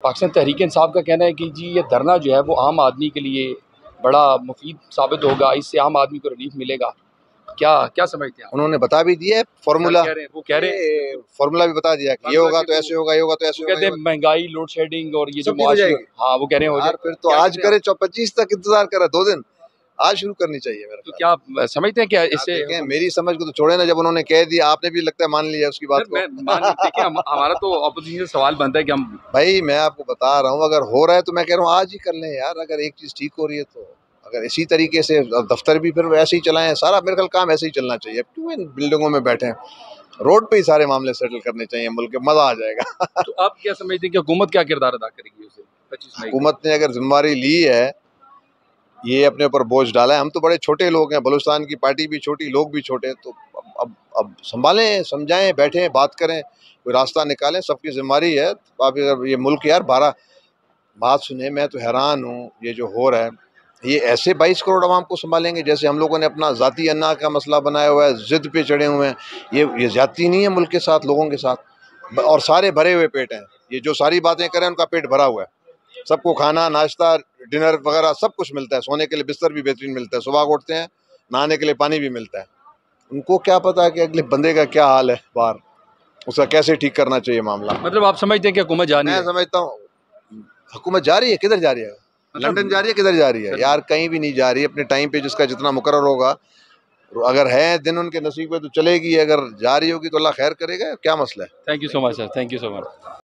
पाकिस्तान तहरीक इंसाफ का कहना है कि जी ये धरना जो है वो आम आदमी के लिए बड़ा मुफीद साबित होगा, इससे आम आदमी को रिलीफ मिलेगा। क्या क्या समझते हैं? उन्होंने बता भी दिया है फॉर्मूला, वो कह रहे हैं फॉर्मूला भी बता दिया कि ये होगा तो ऐसे होगा, ये होगा तो ऐसे होगा। कहते हैं महंगाई, लोड शेडिंग और ये जो सब ठीक हो जाएगी। हाँ वो कह रहे हैं हो यार जाए। फिर तो आज करे 25 तक इंतजार करा 2 दिन, आज शुरू करनी चाहिए मेरा। तो क्या समझते हैं क्या इससे? मेरी समझ को तो छोड़े ना, जब उन्होंने कह दिया आपने भी लगता है मान लिया उसकी बात को। देखिए हमारा तो ऑपोजिशन से सवाल बनता है कि हम भाई मैं आपको बता रहा हूँ, अगर हो रहा है तो मैं कह रहा हूँ आज ही कर लें यार। अगर एक चीज ठीक हो रही है तो अगर इसी तरीके से दफ्तर भी फिर ऐसे ही चलाएं, सारा मेरे ख्याल काम ऐसे ही चलना चाहिए। क्यों इन बिल्डिंगों में बैठे, रोड पे ही सारे मामले सेटल करने चाहिए मुल्क के, मजा आ जाएगा। तो आप क्या समझते हैं कि हुकूमत क्या किरदार अदा करेगी उसे 25 मई? हुकूमत ने अगर जिम्मेदारी ली है, ये अपने ऊपर बोझ डाला है। हम तो बड़े छोटे लोग हैं, बलूचिस्तान की पार्टी भी छोटी, लोग भी छोटे, तो अब संभालें, समझाएं, बैठें, बात करें, कोई रास्ता निकालें। सबकी जिम्मेदारी है। तो आप ये मुल्क यार 12 बात सुने, मैं तो हैरान हूँ ये जो हो रहा है। ये ऐसे 22 करोड़ आवाम को संभालेंगे जैसे हम लोगों ने अपना ज़ाती अन्ना का मसला बनाया हुआ है, जिद पे चढ़े हुए हैं। ये ज्यादती नहीं है मुल्क के साथ, लोगों के साथ, और सारे भरे हुए पेट हैं। ये जो सारी बातें करें उनका पेट भरा हुआ है, सबको खाना, नाश्ता, डिनर वगैरह सब कुछ मिलता है, सोने के लिए बिस्तर भी बेहतरीन मिलता है, सुबह उठते हैं नहाने के लिए पानी भी मिलता है। उनको क्या पता है कि अगले बंदे का क्या हाल है बाहर, उसका कैसे ठीक करना चाहिए मामला। मतलब आप समझते हैं कि हुकूमत जानी है? मैं समझता हूँ हुकूमत जा रही है, किधर जा रही है? लंदन जा रही है, किधर जा रही है यार? कहीं भी नहीं जा रही। अपने टाइम पे जिसका जितना मुकर्रर होगा, अगर है दिन उनके नसीब में तो चलेगी, अगर जा रही होगी तो अल्लाह खैर करेगा। क्या मसला है? Thank you so much sir, thank you so much.